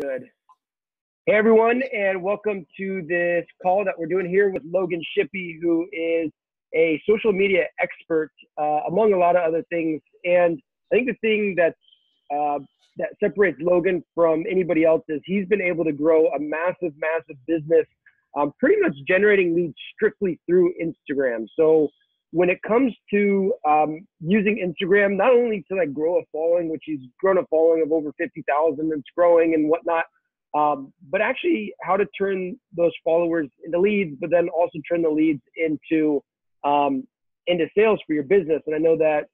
Good. Hey, everyone, and welcome to this call that we're doing here with Logan Shippy, who is a social media expert, among a lot of other things. And I think the thing that separates Logan from anybody else is he's been able to grow a massive business, pretty much generating leads strictly through Instagram. So when it comes to using Instagram, not only to like grow a following, which he's grown a following of over 50,000, it's growing and whatnot, but actually how to turn those followers into leads, but then also turn the leads into sales for your business. And I know that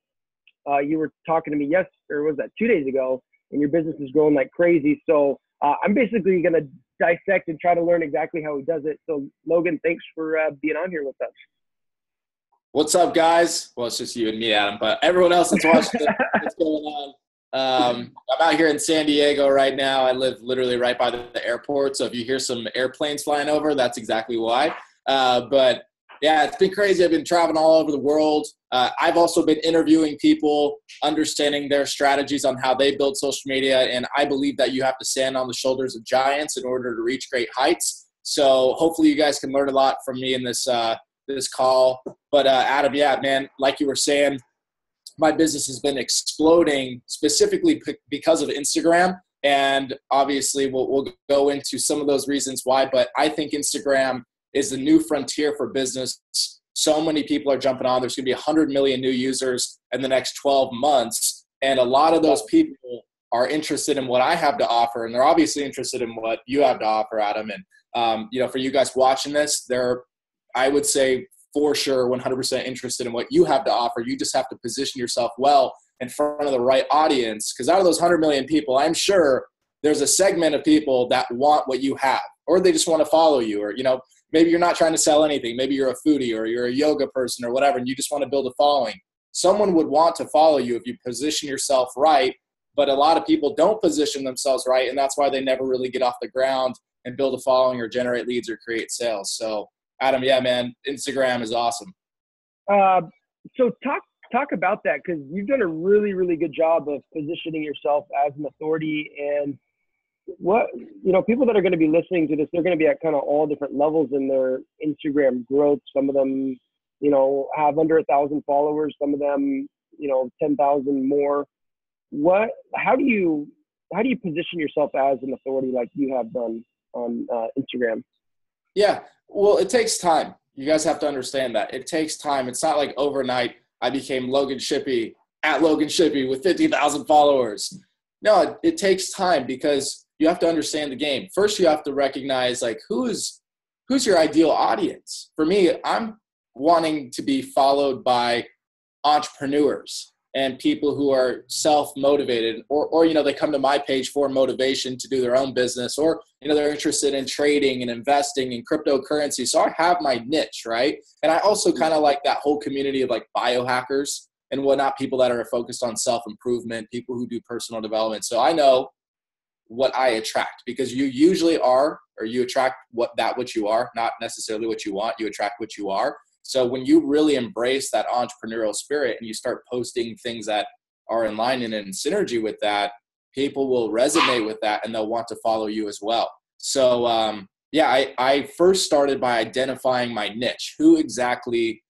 you were talking to me or was that 2 days ago, and your business is growing like crazy. So I'm basically going to dissect and try to learn exactly how he does it. So Logan, thanks for being on here with us. What's up, guys? Well, it's just you and me, Adam, but everyone else that's watching what's going on. I'm out here in San Diego right now. I live literally right by the airport. So if you hear some airplanes flying over, that's exactly why. But yeah, it's been crazy. I've been traveling all over the world. I've also been interviewing people, understanding their strategies on how they build social media. And I believe that you have to stand on the shoulders of giants in order to reach great heights. So hopefully you guys can learn a lot from me in this call. But Adam, yeah, man, like you were saying, my business has been exploding specifically because of Instagram. And obviously we'll go into some of those reasons why, but I think Instagram is the new frontier for business. So many people are jumping on. There's going to be 100 million new users in the next 12 months. And a lot of those people are interested in what I have to offer. And they're obviously interested in what you have to offer, Adam. And, for you guys watching this, I would say for sure 100% interested in what you have to offer. You just have to position yourself well in front of the right audience. Because out of those 100 million people, I'm sure there's a segment of people that want what you have, or they just want to follow you, or, maybe you're not trying to sell anything. Maybe you're a foodie or you're a yoga person or whatever, and you just want to build a following. Someone would want to follow you if you position yourself right, but a lot of people don't position themselves right, and that's why they never really get off the ground and build a following or generate leads or create sales. So Adam, yeah, man, Instagram is awesome. So talk about that, because you've done a really good job of positioning yourself as an authority. And what people that are going to be listening to this, they're going to be at kind of all different levels in their Instagram growth. Some of them, have under 1,000 followers. Some of them, 10,000 more. How do you position yourself as an authority like you have done on Instagram? Yeah, well, it takes time. You guys have to understand that. It takes time. It's not like overnight I became Logan Shippy, at Logan Shippy with 50,000 followers. No, it takes time, because you have to understand the game. First, you have to recognize, like, who's your ideal audience. For me, I'm wanting to be followed by entrepreneurs and people who are self-motivated, or they come to my page for motivation to do their own business, or, they're interested in trading and investing in cryptocurrency. So I have my niche, right? And I also kind of like that whole community of like biohackers and whatnot, people that are focused on self-improvement, people who do personal development. So I know what I attract, because you usually are, or you attract what you are, not necessarily what you want. You attract what you are. So when you really embrace that entrepreneurial spirit and you start posting things that are in line and in synergy with that, people will resonate with that and they'll want to follow you as well. So I first started by identifying my niche, who exactly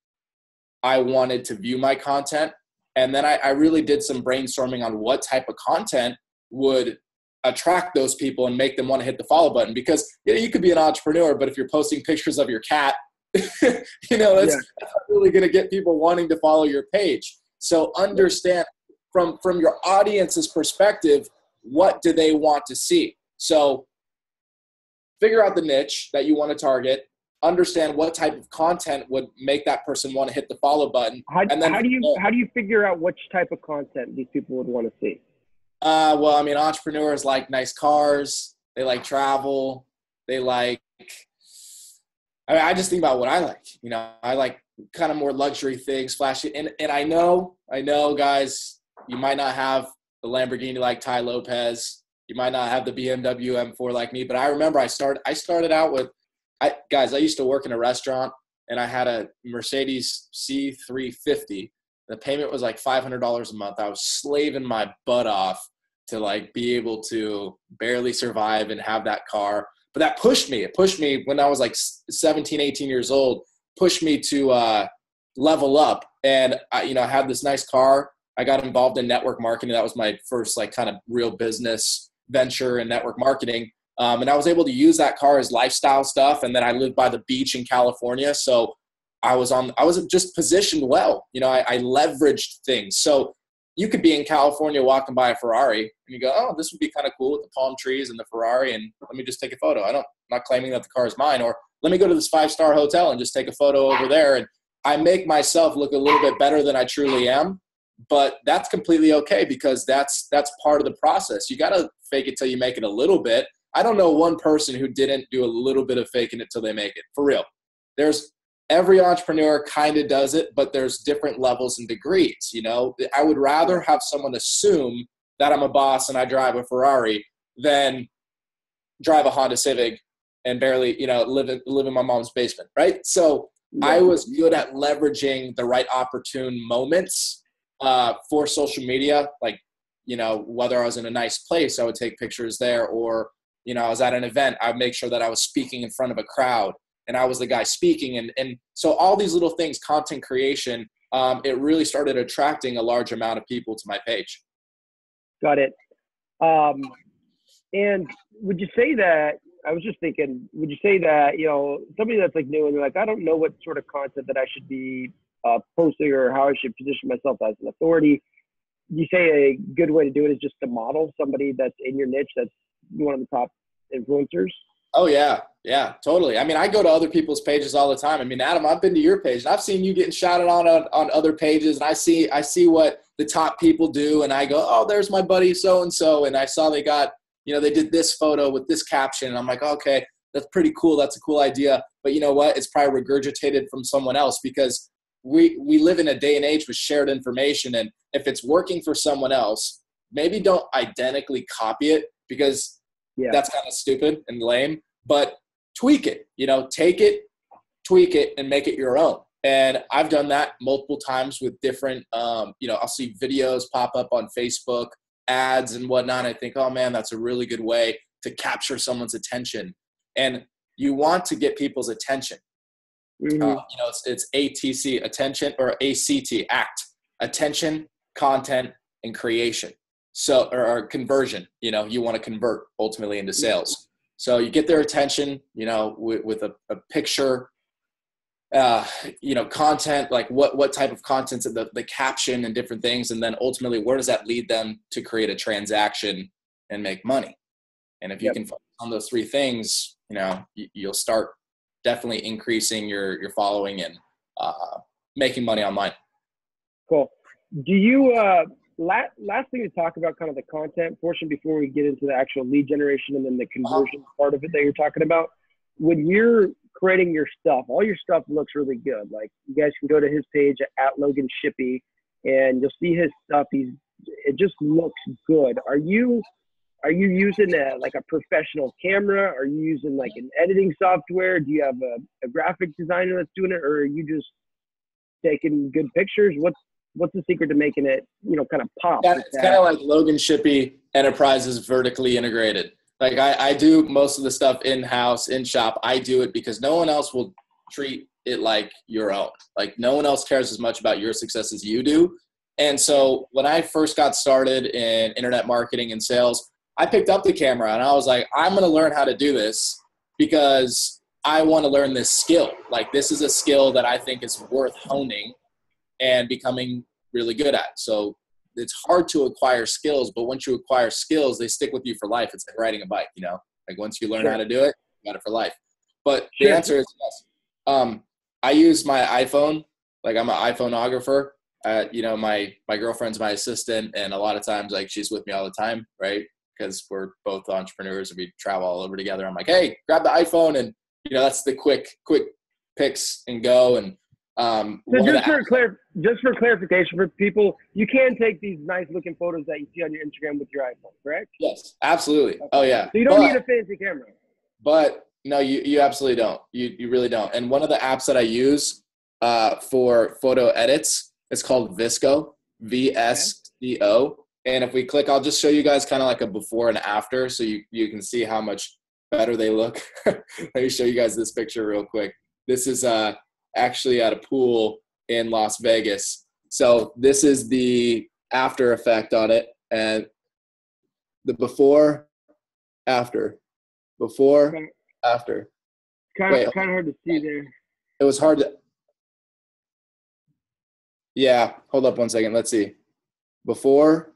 I wanted to view my content. And then I really did some brainstorming on what type of content would attract those people and make them want to hit the follow button. Because you could be an entrepreneur, but if you're posting pictures of your cat, that's not really going to get people wanting to follow your page. So understand from your audience's perspective, what do they want to see? So figure out the niche that you want to target, understand what type of content would make that person want to hit the follow button. How do you figure out which type of content these people would want to see? Well, I mean, entrepreneurs like nice cars. They like travel. They like, I just think about what I like. I like kind of more luxury things, flashy. And I know, guys, you might not have the Lamborghini like Ty Lopez. You might not have the BMW M4 like me. But I remember I started out with, I used to work in a restaurant, and I had a Mercedes C350. The payment was like $500 a month. I was slaving my butt off to like be able to barely survive and have that car. But that pushed me. It pushed me when I was like 17, 18 years old, pushed me to level up. And I had this nice car. I got involved in network marketing. That was my first like kind of real business venture in network marketing. And I was able to use that car as lifestyle stuff. And then I lived by the beach in California. So I was just positioned well. I leveraged things. So you could be in California walking by a Ferrari and you go, oh, this would be kind of cool with the palm trees and the Ferrari. And let me just take a photo. I'm not claiming that the car is mine. Or let me go to this 5-star hotel and just take a photo over there. And I make myself look a little bit better than I truly am. But that's completely okay, because that's part of the process. You got to fake it till you make it a little bit. I don't know one person who didn't do a little bit of faking it till they make it. For real. Every entrepreneur kind of does it, but there's different levels and degrees. I would rather have someone assume that I'm a boss and I drive a Ferrari than drive a Honda Civic and barely, live in my mom's basement, right? So yeah. I was good at leveraging the right opportune moments for social media. Like, whether I was in a nice place, I would take pictures there, or, I was at an event, I'd make sure that I was speaking in front of a crowd and I was the guy speaking. And so all these little things, content creation, it really started attracting a large amount of people to my page. Got it. And would you say that, I was just thinking, would you say that, somebody that's like new and they're like, I don't know what sort of content that I should be posting or how I should position myself as an authority. You say a good way to do it is just to model somebody that's in your niche, that's one of the top influencers? Oh, yeah. Yeah, totally. I mean, I go to other people's pages all the time. I mean, Adam, I've been to your page and I've seen you getting shouted on other pages, and I see what the top people do, and I go, oh, there's my buddy so-and-so, and I saw they got, they did this photo with this caption, and I'm like, okay, that's pretty cool. That's a cool idea. But you know what? It's probably regurgitated from someone else, because we live in a day and age with shared information, and if it's working for someone else, maybe don't identically copy it, because that's kind of stupid and lame, but tweak it, take it, tweak it, and make it your own. And I've done that multiple times with different, I'll see videos pop up on Facebook, ads and whatnot. I think, oh man, that's a really good way to capture someone's attention. And you want to get people's attention. Mm-hmm. It's ATC, attention, or ACT, act, attention, content, and creation. So, or conversion, you want to convert ultimately into sales. So you get their attention, with a picture, content, like what type of content, the caption and different things. And then ultimately, where does that lead them to create a transaction and make money? And if you can focus on those three things, you'll start definitely increasing your following and making money online. Cool. Do you, last thing to talk about kind of the content portion before we get into the actual lead generation and then the conversion part of it that you're talking about. When you're creating your stuff, all your stuff looks really good. Like, you guys can go to his page at Logan Shippy and you'll see his stuff. It just looks good. Are you using a professional camera? Are you using like an editing software? Do you have a graphic designer that's doing it, or are you just taking good pictures? What's the secret to making it, kind of pop? It's kind of like Logan Shippy Enterprises vertically integrated. Like I do most of the stuff in-house, in-shop. I do it because no one else will treat it like your own. Like, no one else cares as much about your success as you do. And so when I first got started in internet marketing and sales, I picked up the camera and I was like, I'm going to learn how to do this because I want to learn this skill. Like, this is a skill that I think is worth honing and becoming really good at. So it's hard to acquire skills, but once you acquire skills, they stick with you for life. It's like riding a bike, like once you learn how to do it, you got it for life. But the answer is yes. I use my iPhone. Like, I'm an iPhoneographer. My girlfriend's my assistant, and a lot of times, like, she's with me all the time, right? Because we're both entrepreneurs and we travel all over together. I'm like, hey, grab the iPhone, and that's the quick pics and go. And so just for clarification for people, you can take these nice looking photos that you see on your Instagram with your iPhone, correct? Yes, absolutely. Okay. Oh yeah. So you don't need a fancy camera. But no, you absolutely don't. You really don't. And one of the apps that I use for photo edits is called VSCO, VSCO. And if we click, I'll just show you guys kind of like a before and after so you can see how much better they look. Let me show you guys this picture real quick. This is actually at a pool in Las Vegas. So this is the after effect on it, and the before, after, before, after. Kind of hard to see there. It was hard to. Yeah, hold up one second. Let's see. Before.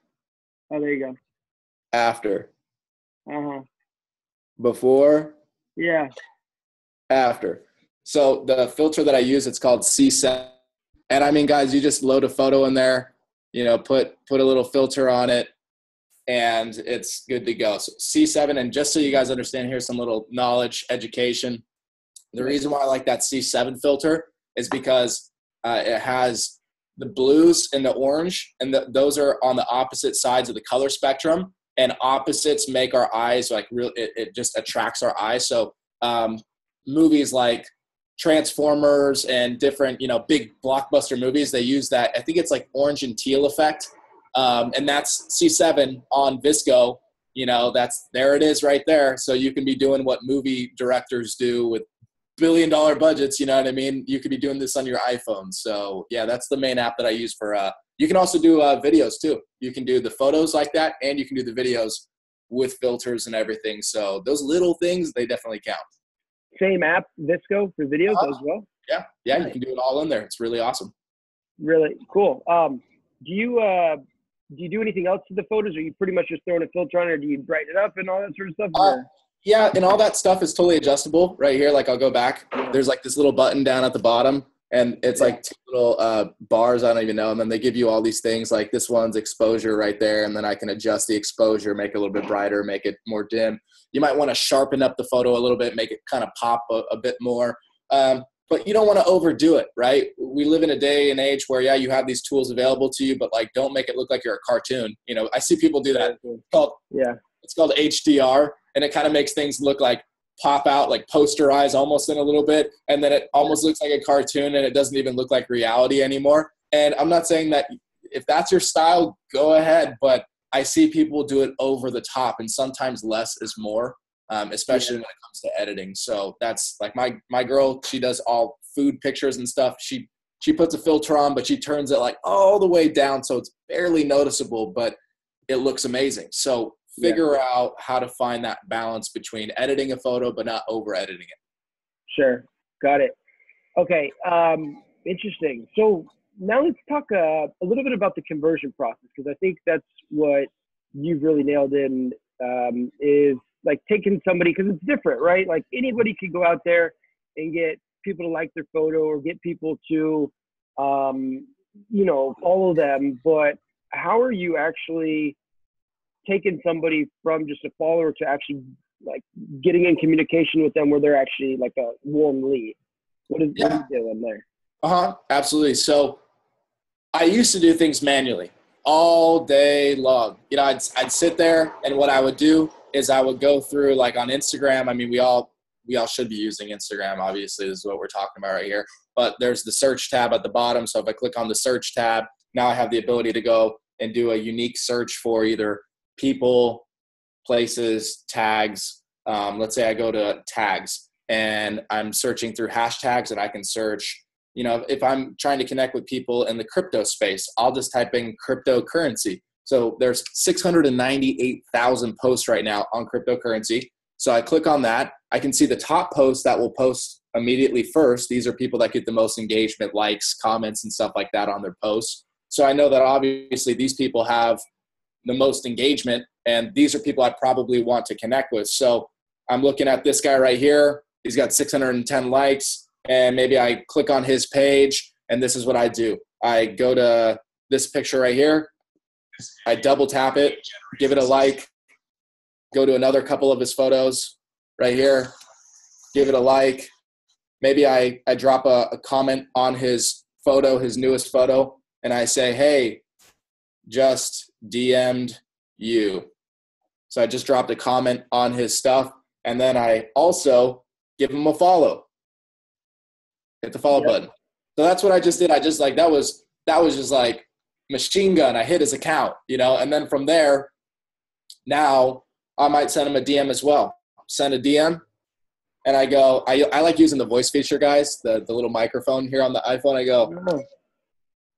Oh, there you go. After. Uh-huh. Before. Yeah. After. So the filter that I use, it's called C7. And I mean, guys, you just load a photo in there, you know, put a little filter on it, and it's good to go. So C7, and just so you guys understand, here's some little knowledge, education. The reason why I like that C7 filter is because it has the blues and the orange, and those are on the opposite sides of the color spectrum, and opposites make our eyes like real. It just attracts our eyes. So movies like Transformers and different, you know, big blockbuster movies, they use that. I think it's like orange and teal effect. And that's C7 on Visco. You know, there it is right there. So you can be doing what movie directors do with billion-dollar budgets. You know what I mean? You could be doing this on your iPhone. So yeah, that's the main app that I use for, you can also do videos too. You can do the photos like that, and you can do the videos with filters and everything. So those little things, they definitely count. Same app, Visco, for videos as well? Yeah. Yeah, you can do it all in there. It's really awesome. Really cool. Do you do anything else to the photos, or you pretty much just throwing a filter on it, or do you brighten it up and all that sort of stuff? Yeah, and all that stuff is totally adjustable right here. Like I'll go back. There's like this little button down at the bottom, and it's like two little bars, I don't even know. And then they give you all these things, like this one's exposure right there, and then I can adjust the exposure, make it a little bit brighter, make it more dim. You might want to sharpen up the photo a little bit, make it kind of pop a bit more. But you don't want to overdo it, right? We live in a day and age where, you have these tools available to you, but like, don't make it look like you're a cartoon. You know, I see people do that. It's called HDR, and it kind of makes things look like pop out, like poster eyes almost in a little bit. And then it almost looks like a cartoon, and it doesn't even look like reality anymore. And I'm not saying that if that's your style, go ahead. But I see people do it over the top, and sometimes less is more. Especially when it comes to editing. So that's like my girl, she does all food pictures and stuff. She puts a filter on, but she turns it like all the way down so it's barely noticeable, but it looks amazing. So figure out how to find that balance between editing a photo but not over editing it. Sure. Got it. Okay. Interesting. So now let's talk a little bit about the conversion process, because I think that's what you've really nailed in, is like taking somebody, because it's different, right? Like anybody could go out there and get people to like their photo, or get people to, follow them. But how are you actually taking somebody from just a follower to actually like getting in communication with them where they're actually like a warm lead? What are you doing there? Absolutely. So I used to do things manually all day long. You know, I'd sit there, and what I would do is I would go through, like on Instagram. I mean, we all should be using Instagram. Obviously, this is what we're talking about right here. But there's the search tab at the bottom. So if I click on the search tab, now I have the ability to go and do a unique search for either people, places, tags. Let's say I go to tags, and I'm searching through hashtags, and I can search, you know, if I'm trying to connect with people in the crypto space, I'll just type in cryptocurrency. So there's 698,000 posts right now on cryptocurrency. So I click on that. I can see the top posts that will post immediately first. These are people that get the most engagement, likes, comments, and stuff like that on their posts. So I know that obviously these people have the most engagement, and these are people I probably want to connect with. So I'm looking at this guy right here. He's got 610 likes, and maybe I click on his page, and this is what I do. I go to this picture right here. I double tap it, give it a like, go to another couple of his photos right here, give it a like. Maybe I drop a comment on his photo, his newest photo, and I say, hey, just DM'd you. So I just dropped a comment on his stuff, and then I also give him a follow. Hit the follow button. So that's what I just did. I just like, that was just like machine gun. I hit his account, and then from there, now I might send him a DM as well. Send a DM, and I go, I like using the voice feature, guys, the little microphone here on the iPhone. I go,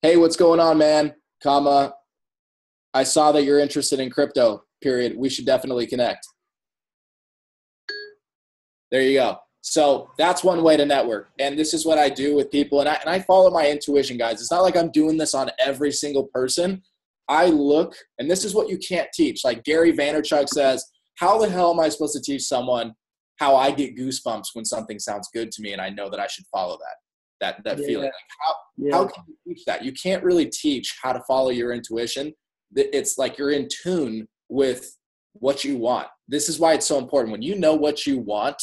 hey, what's going on, man? I saw that you're interested in crypto, period. We should definitely connect. There you go. So that's one way to network. And this is what I do with people. And I follow my intuition, guys. It's not like I'm doing this on every single person. I look, and this is what you can't teach. Like Gary Vaynerchuk says, how the hell am I supposed to teach someone how I get goosebumps when something sounds good to me and I know that I should follow that feeling? Like how can you teach that? You can't really teach how to follow your intuition. It's like you're in tune with what you want. This is why it's so important. When you know what you want,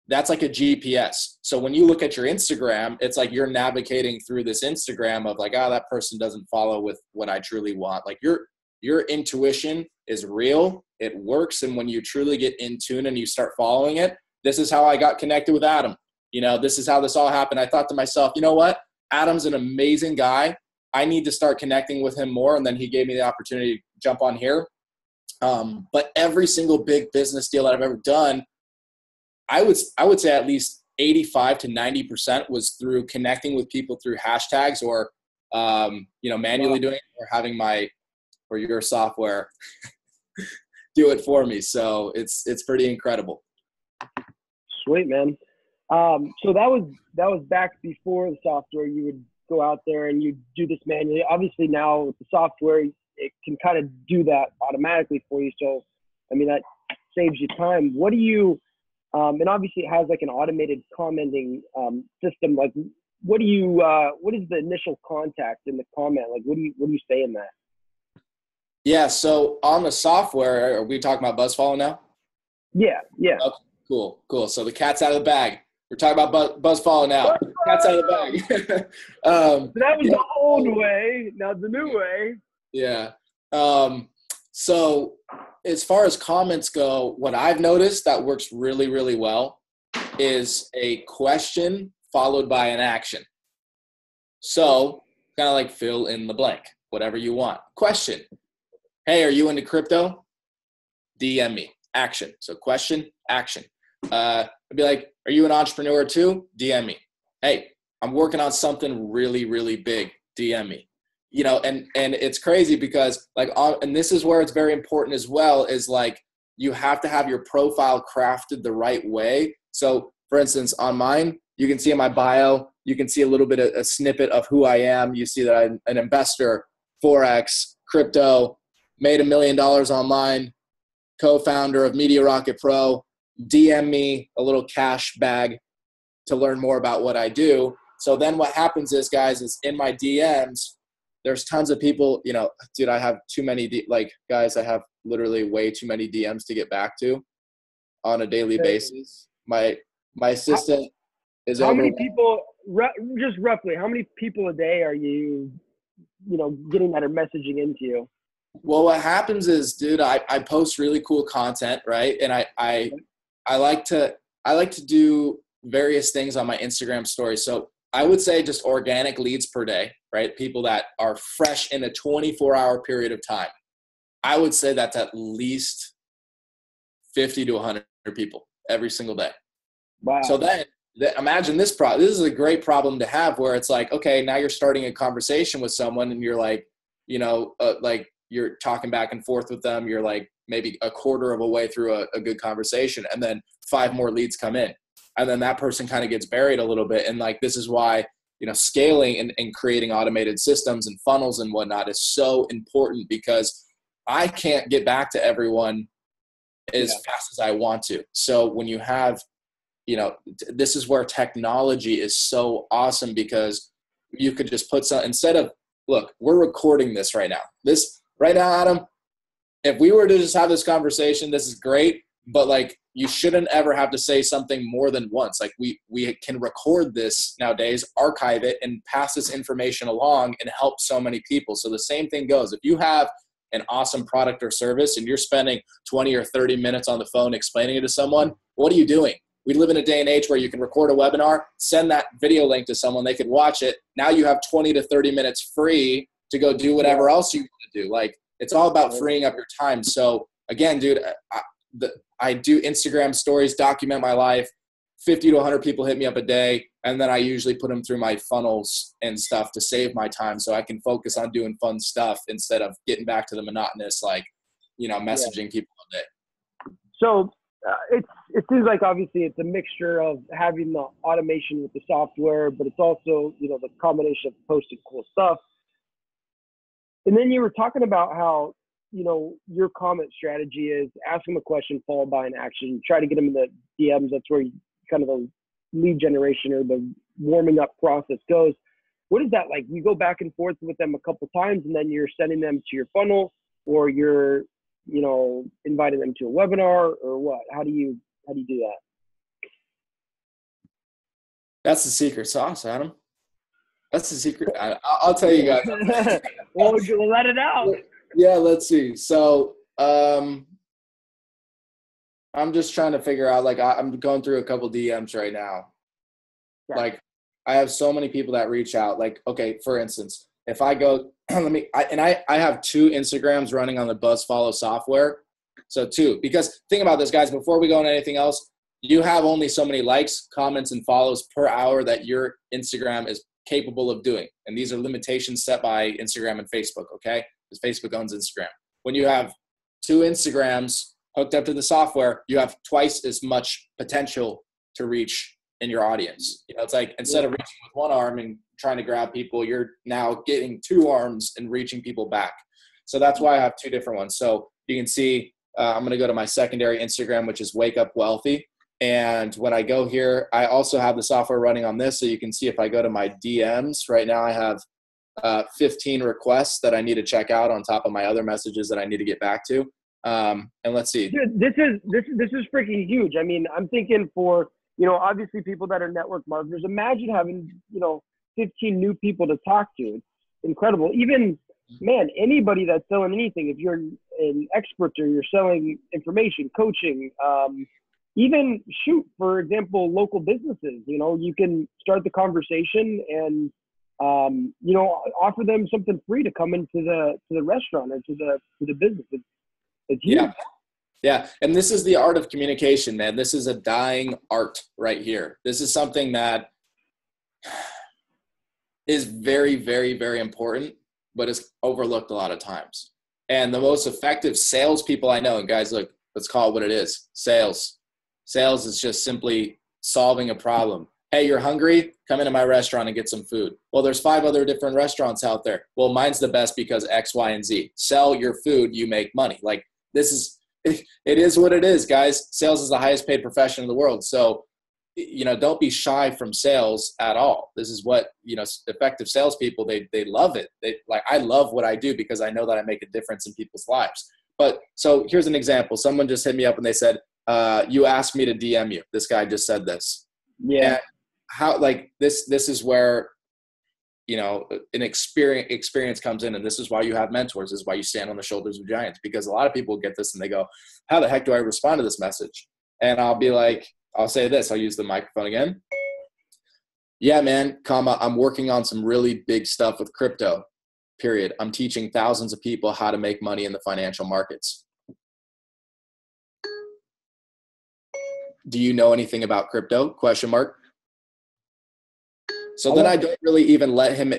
that's like a GPS. So when you look at your Instagram, it's like you're navigating through this Instagram of like, that person doesn't follow with what I truly want. Like your intuition is real. It works. And when you truly get in tune and you start following it, this is how I got connected with Adam. This is how this all happened. I thought to myself, you know what? Adam's an amazing guy. I need to start connecting with him more. And then he gave me the opportunity to jump on here. But every single big business deal that I've ever done, I would say at least 85 to 90% was through connecting with people through hashtags or, manually doing it or having your software do it for me. So it's pretty incredible. Sweet, man. So that was back before the software. You would go out there and you do this manually. Obviously now with the software, it can kind of do that automatically for you. So, that saves you time. What do you, and obviously it has like an automated commenting system. Like, what is the initial contact in the comment? Like, what do you say in that? Yeah. So on the software, are we talking about BuzzFollow now? Yeah. Okay, cool. So the cat's out of the bag. We're talking about BuzzFollow now. Cat's out of the bag. So that was the old way. Now the new way. Yeah. So as far as comments go, what I've noticed that works really, really well is a question followed by an action. So kind of like fill in the blank, whatever you want. Question. Hey, are you into crypto? DM me. Action. So question, action. I'd be like, are you an entrepreneur too? DM me. Hey, I'm working on something really, really big. DM me. And it's crazy because and this is where it's very important as well, is like, you have to have your profile crafted the right way. So for instance, on mine, you can see in my bio, you can see a little bit of a snippet of who I am. You see that I'm an investor, Forex, crypto, made $1 million online, co-founder of Media Rocket Pro. DM me a little cash bag to learn more about what I do. So then what happens is, guys, is in my DMs, there's tons of people, dude, I have too many, guys, I have literally way too many DMs to get back to on a daily basis. My assistant is how over. Many people, just roughly, how many people a day are you, getting that are messaging into you? Well, what happens is, dude, I post really cool content, right? And I like to do various things on my Instagram story. So I would say just organic leads per day, right? People that are fresh in a 24-hour period of time. I would say that's at least 50 to 100 people every single day. Wow. So then imagine this this is a great problem to have, where it's like, okay, now you're starting a conversation with someone and you're like, like you're talking back and forth with them. You're like maybe a quarter of a way through a good conversation, and then 5 more leads come in. And then that person kind of gets buried a little bit. And like, this is why, scaling and creating automated systems and funnels and whatnot is so important, because I can't get back to everyone as fast as I want to. So when you have, this is where technology is so awesome, because you could just put some, instead of, look, we're recording this right now. Right now, Adam, if we were to just have this conversation, this is great. But like, you shouldn't ever have to say something more than once. Like we can record this nowadays, archive it, and pass this information along and help so many people. So the same thing goes. If you have an awesome product or service and you're spending 20 or 30 minutes on the phone explaining it to someone, what are you doing? We live in a day and age where you can record a webinar, send that video link to someone, they could watch it. Now you have 20 to 30 minutes free to go do whatever else you want to do. Like, it's all about freeing up your time. So again, dude, I do Instagram stories, document my life. 50 to 100 people hit me up a day, and then I usually put them through my funnels and stuff to save my time so I can focus on doing fun stuff instead of getting back to the monotonous, like, messaging people all day. So it seems like obviously it's a mixture of having the automation with the software, but it's also, the combination of posting cool stuff. And then you were talking about how, your comment strategy is ask them a question followed by an action, try to get them in the DMs. That's where kind of the lead generation or the warming up process goes. What is that like? You go back and forth with them a couple times and then you're sending them to your funnel, or you're, inviting them to a webinar, or what? How do you do that? That's the secret sauce, Adam. That's the secret. I'll tell you guys. Well, we'll let it out. Yeah, let's see. So I'm just trying to figure out, like, I'm going through a couple DMs right now. Yeah. Like, I have so many people that reach out. Like, okay, for instance, if I go, I have 2 Instagrams running on the BuzzFollow software. So 2, because think about this, guys, before we go into anything else, you have only so many likes, comments, and follows per hour that your Instagram is capable of doing. And these are limitations set by Instagram and Facebook, okay? Because Facebook owns Instagram. When you have 2 Instagrams hooked up to the software, you have twice as much potential to reach in your audience. It's like, instead of reaching with 1 arm and trying to grab people, you're now getting 2 arms and reaching people back. So that's why I have 2 different ones. So you can see, I'm going to go to my secondary Instagram, which is Wake Up Wealthy. And when I go here, I also have the software running on this. So you can see if I go to my DMs right now, I have 15 requests that I need to check out on top of my other messages that I need to get back to. And let's see. Dude, this is freaking huge. I mean, I'm thinking for, obviously people that are network marketers, imagine having, 15 new people to talk to. It's incredible. Even, man, anybody that's selling anything, if you're an expert or you're selling information, coaching, even for example, local businesses, you can start the conversation and, offer them something free to come into the restaurant or to the business. It's huge. Yeah. And this is the art of communication, man. This is a dying art right here. This is something that is very, very, very important, but is overlooked a lot of times. And the most effective salespeople I know, and guys, look, let's call it what it is. Sales is just simply solving a problem. Hey, you're hungry? Come into my restaurant and get some food. Well, there's 5 other different restaurants out there. Well, mine's the best because X, Y, and Z. Sell your food, you make money. Like, it is what it is, guys. Sales is the highest paid profession in the world. So, don't be shy from sales at all. This is what, effective salespeople, they love it. I love what I do because I know that I make a difference in people's lives. But so here's an example. Someone just hit me up and they said, you asked me to DM you. This guy just said this. Yeah. And how, like, this is where, an experience comes in, and this is why you have mentors. This is why you stand on the shoulders of giants, because a lot of people get this and they go, how the heck do I respond to this message? And I'll be like, I'll say this, I'll use the microphone again. Yeah, man, I'm working on some really big stuff with crypto, period. I'm teaching thousands of people how to make money in the financial markets. Do you know anything about crypto? Question mark. So then I don't really even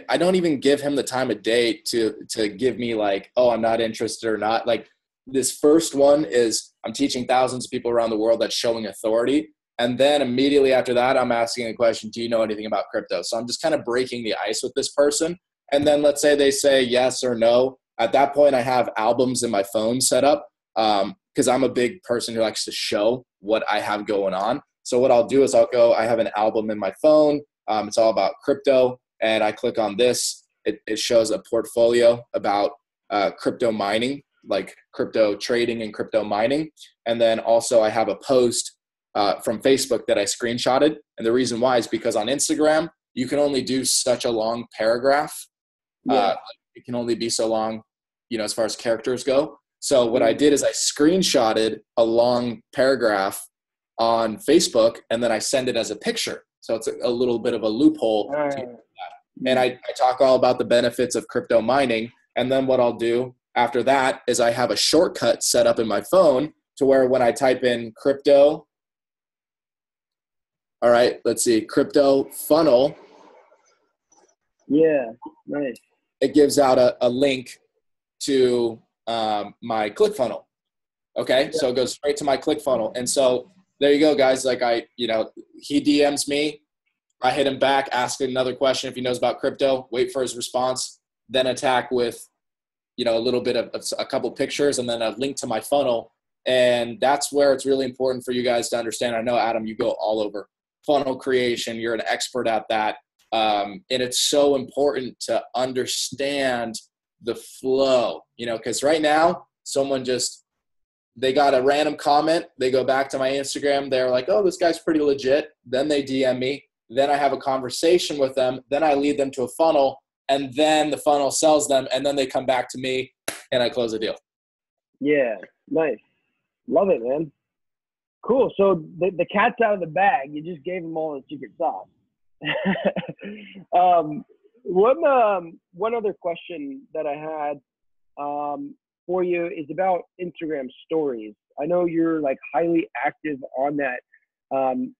I don't even give him the time of day to give me like, oh, I'm not interested or not. Like, this first one is I'm teaching thousands of people around the world that's showing authority. And then immediately after that, I'm asking a question, do you know anything about crypto? So I'm just kind of breaking the ice with this person. And then let's say they say yes or no. At that point, I have albums in my phone set up because I'm a big person who likes to show what I have going on. So what I'll do is I have an album in my phone. It's all about crypto. And I click on this. It shows a portfolio about crypto mining, like crypto trading and crypto mining. And then also I have a post from Facebook that I screenshotted. And the reason why is because on Instagram, you can only do such a long paragraph. It can only be so long, as far as characters go. So what I did is I screenshotted a long paragraph on Facebook, and then I send it as a picture. So it's a little bit of a loophole. And I talk all about the benefits of crypto mining. And then what I'll do after that is I have a shortcut set up in my phone to where when I type in crypto, all right, let's see, crypto funnel. Yeah, nice. It gives out a link to my ClickFunnels. Okay, so it goes straight to my ClickFunnels. And so there you go, guys. Like he DMs me. I hit him back, ask another question if he knows about crypto, wait for his response, then attack with, a little bit of a couple pictures and then a link to my funnel. And that's where it's really important for you guys to understand. I know, Adam, you go all over funnel creation. You're an expert at that. And it's so important to understand the flow, because right now they got a random comment. They go back to my Instagram. They're like, oh, this guy's pretty legit. Then they DM me. Then I have a conversation with them. Then I lead them to a funnel. And then the funnel sells them. And then they come back to me and I close a deal. Yeah, nice. Love it, man. Cool. So the cat's out of the bag. You just gave them all the secret sauce. One other question that I had for you is about Instagram stories. I know you're like highly active on that. And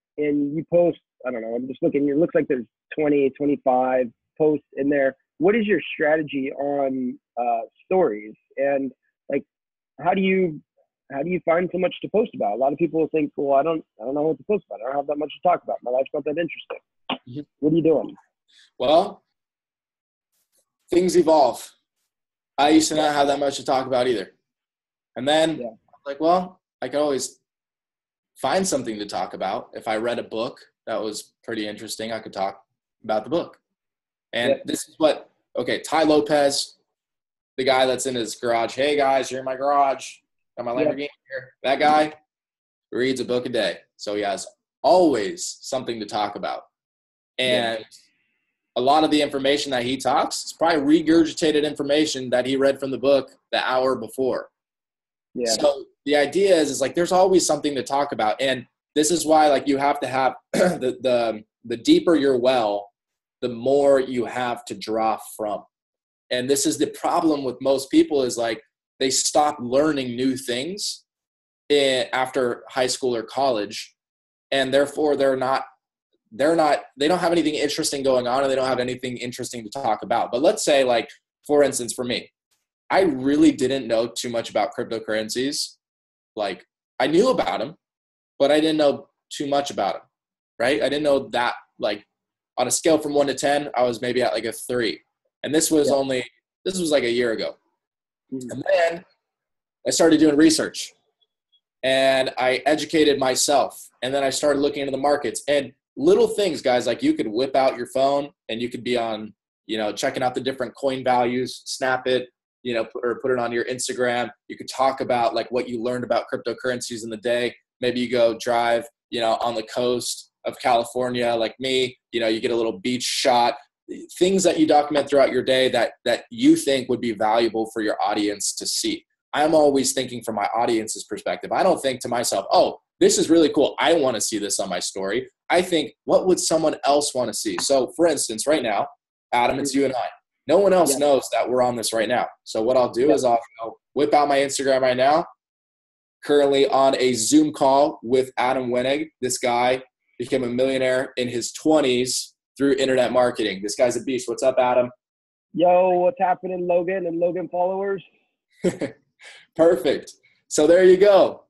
you post, I don't know, I'm just looking, it looks like there's 20, 25 posts in there. What is your strategy on stories? And like, how do you find so much to post about? A lot of people think, well, I don't know what to post about. I don't have that much to talk about. My life's not that interesting. Mm-hmm. What are you doing? Well, things evolve. I used to not have that much to talk about either. And then like, well, I could always find something to talk about. If I read a book that was pretty interesting, I could talk about the book. And this is Ty Lopez, the guy that's in his garage. Hey guys, you're in my garage. Got my Lamborghini here. That guy reads a book a day. So he has always something to talk about. And a lot of the information that he talks is probably regurgitated information that he read from the book the hour before. Yeah. So the idea is like there's always something to talk about. And this is why like you have to have the deeper your well, the more you have to draw from. And this is the problem with most people is like they stop learning new things after high school or college. And therefore they don't have anything interesting going on and they don't have anything interesting to talk about. But let's say like, for instance, for me, I really didn't know too much about cryptocurrencies. Like I knew about them, but I didn't know too much about them, right? I didn't know that like on a scale from 1 to 10, I was maybe at like a 3. And this was like a year ago. Mm-hmm. And then I started doing research and I educated myself. And then I started looking into the markets and little things, guys, like you could whip out your phone and you could be on, checking out the different coin values, snap it, or put it on your Instagram. You could talk about like what you learned about cryptocurrencies in the day. Maybe you go drive, on the coast of California, like me, you get a little beach shot, things that you document throughout your day that you think would be valuable for your audience to see. I'm always thinking from my audience's perspective. I don't think to myself, oh, this is really cool. I want to see this on my story. I think, what would someone else want to see? So for instance, right now, Adam, it's you and I. No one else knows that we're on this right now. So what I'll do is I'll whip out my Instagram right now. Currently on a Zoom call with Adam Wenig. This guy became a millionaire in his 20s through internet marketing. This guy's a beast. What's up, Adam? Yo, what's happening, Logan and Logan followers? Perfect. So there you go.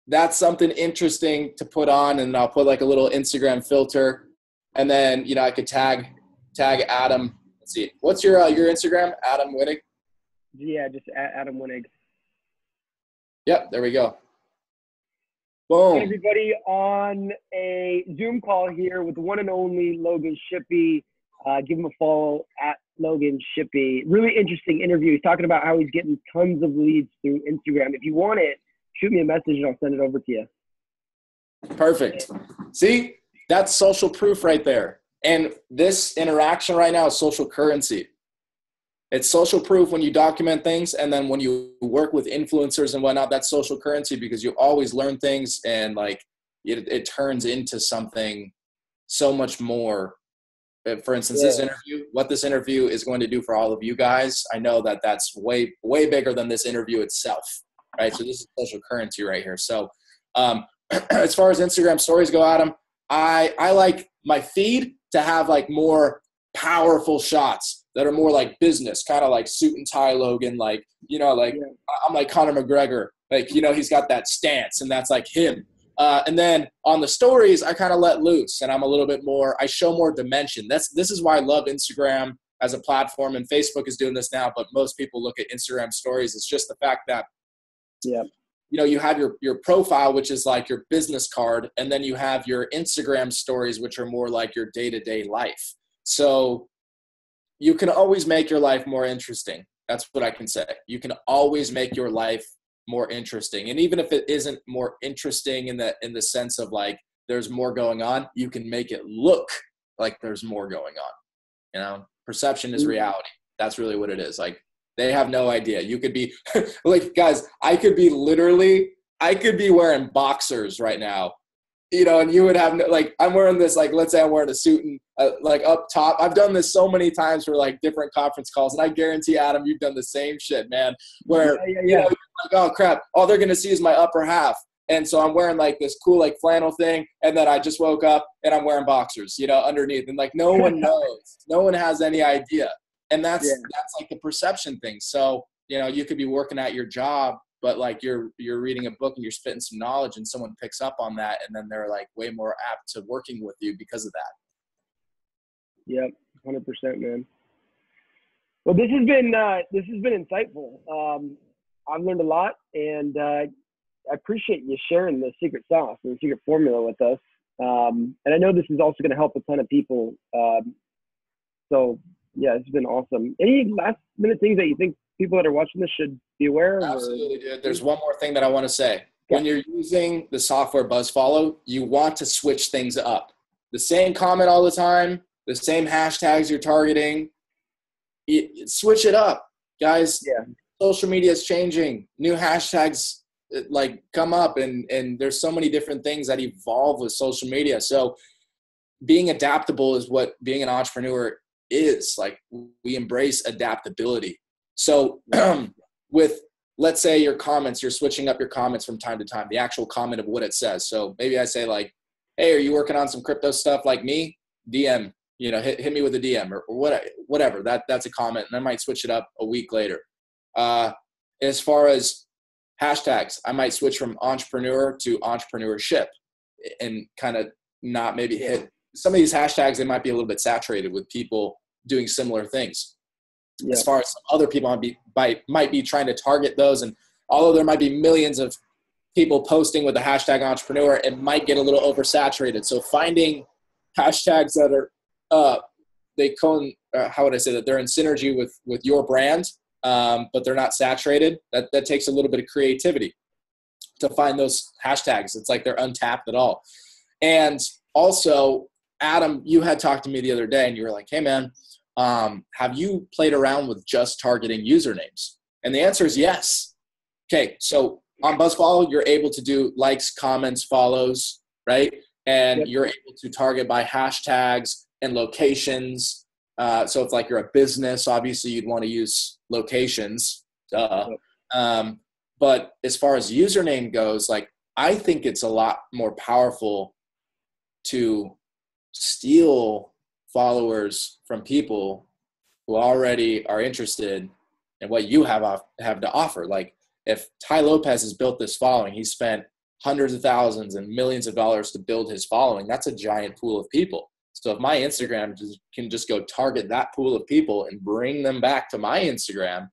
That's something interesting to put on, and I'll put like a little Instagram filter, and then I could tag Adam. Let's see, what's your Instagram? Adam Wenig. Yeah, just Adam Wenig. Yep, there we go. Boom. Hey everybody, on a Zoom call here with the one and only Logan Shippy. Give him a follow at Logan Shippy. Really interesting interview. He's talking about how he's getting tons of leads through Instagram. If you want it, shoot me a message and I'll send it over to you. Perfect. See, that's social proof right there. And this interaction right now is social currency. It's social proof when you document things, and then when you work with influencers and whatnot, that's social currency because you always learn things, and like it turns into something so much more for instance, this interview, what this interview is going to do for all of you guys, I know that that's way, way bigger than this interview itself, right? So this is social currency right here. So as far as Instagram stories go, Adam, I like my feed to have like more powerful shots that are more like business, kind of like suit and tie Logan, like, you know, like I'm like Conor McGregor, like, you know, he's got that stance and that's like him. And then on the stories, I kind of let loose and I'm a little bit more, I show more dimension. This is why I love Instagram as a platform, and Facebook is doing this now, but most people look at Instagram stories. It's just the fact that, you know, you have your profile, which is like your business card, and then you have your Instagram stories, which are more like your day-to-day life. So you can always make your life more interesting. That's what I can say. You can always make your life more interesting. And even if it isn't more interesting in the sense of like there's more going on, you can make it look like there's more going on. You know, perception is reality. That's really what it is. Like, they have no idea. You could be like, guys, I could be wearing boxers right now, you know, and you would have like, I'm wearing this, like, let's say I'm wearing a suit and like up top. I've done this so many times for like different conference calls, and I guarantee, Adam, you've done the same shit, man, where, you know, you're like, oh crap, all they're going to see is my upper half. And so I'm wearing like this cool, like flannel thing. And then I just woke up and I'm wearing boxers, you know, underneath. And like, no one knows, no one has any idea. And that's like the perception thing. So, you know, you could be working at your job, but like you're reading a book and you're spitting some knowledge and someone picks up on that. And then they're like way more apt to working with you because of that. Yep. 100%, man. Well, this has been insightful. I've learned a lot, and I appreciate you sharing the secret sauce and the secret formula with us. And I know this is also going to help a ton of people. So yeah, it's been awesome. Any last minute things that you think people that are watching this should be aware of? Absolutely, dude. There's one more thing that I want to say. When you're using the software BuzzFollow, you want to switch things up. The same comment all the time, the same hashtags you're targeting, switch it up, guys. Yeah. Social media is changing. New hashtags like come up, and there's so many different things that evolve with social media. So being adaptable is what being an entrepreneur is. Like, we embrace adaptability. So with, let's say your comments, you're switching up your comments from time to time, the actual comment of what it says. So maybe I say like, hey, are you working on some crypto stuff like me? DM, you know, hit me with a DM or whatever. That's a comment. And I might switch it up a week later. As far as hashtags, I might switch from entrepreneur to entrepreneurship and kind of not maybe hit some of these hashtags. They might be a little bit saturated with people doing similar things. Yeah. As far as some other people might be trying to target those. And although there might be millions of people posting with the hashtag entrepreneur, it might get a little oversaturated. So finding hashtags that are, how would I say that, they're in synergy with your brand, but they're not saturated. That takes a little bit of creativity to find those hashtags. It's like they're untapped at all. And also, Adam, you had talked to me the other day and you were like, hey man, have you played around with just targeting usernames? And the answer is yes. Okay. So on BuzzFollow, you're able to do likes, comments, follows, right? And you're able to target by hashtags and locations. So if like you're a business, obviously you'd want to use locations. But as far as username goes, like, I think it's a lot more powerful to steal followers from people who already are interested in what you have to offer. Like, if Ty Lopez has built this following, he spent hundreds of thousands and millions of dollars to build his following. That's a giant pool of people. So if my Instagram can just go target that pool of people and bring them back to my Instagram,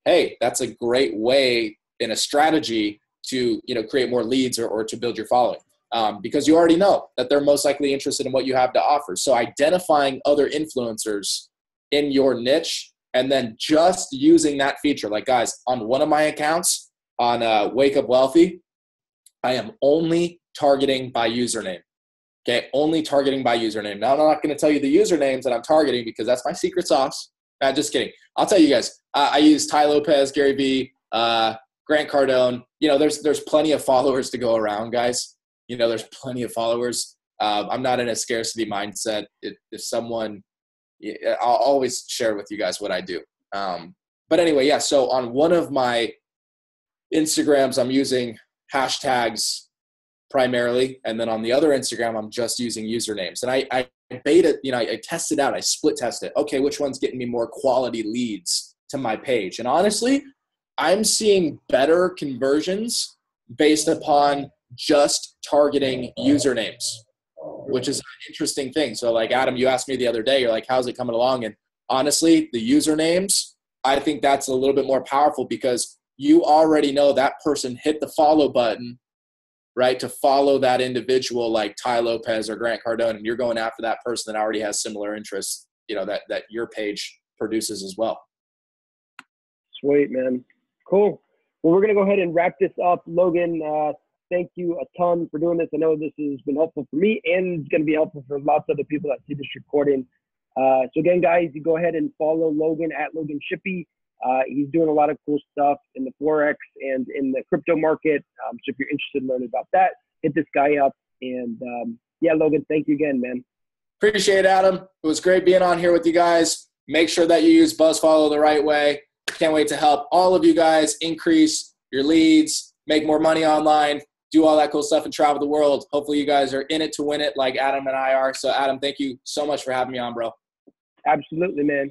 hey, that's a great way in a strategy to, you know, create more leads or to build your following. Because you already know that they're most likely interested in what you have to offer. So identifying other influencers in your niche and then just using that feature. Like, guys, on one of my accounts on Wake Up Wealthy, I am only targeting by username. Okay, only targeting by username. Now, I'm not going to tell you the usernames that I'm targeting because that's my secret sauce. Just kidding. I'll tell you guys. I use Ty Lopez, Gary Vee, Grant Cardone. You know, there's plenty of followers to go around, guys. You know, there's plenty of followers. I'm not in a scarcity mindset. If someone, I'll always share with you guys what I do. But anyway, yeah, so on one of my Instagrams, I'm using hashtags primarily. And then on the other Instagram, I'm just using usernames. And I beta, I tested out, I split tested. Okay, which one's getting me more quality leads to my page? And honestly, I'm seeing better conversions based upon just targeting usernames, which is an interesting thing. So like, Adam, you asked me the other day, you're like, how's it coming along? And honestly, the usernames, I think that's a little bit more powerful because you already know that person hit the follow button, right, to follow that individual like Ty Lopez or Grant Cardone, and you're going after that person that already has similar interests, that your page produces as well. Sweet, man. Cool. Well, we're going to go ahead and wrap this up. Logan, thank you a ton for doing this. I know this has been helpful for me and it's going to be helpful for lots of other people that see this recording. So again, guys, you go ahead and follow Logan at Logan Shippy. He's doing a lot of cool stuff in the Forex and in the crypto market. So if you're interested in learning about that, hit this guy up. And yeah, Logan, thank you again, man. Appreciate it, Adam. It was great being on here with you guys. Make sure that you use BuzzFollow the right way. Can't wait to help all of you guys increase your leads, make more money online, do all that cool stuff and travel the world. Hopefully you guys are in it to win it like Adam and I are. So Adam, thank you so much for having me on, bro. Absolutely, man.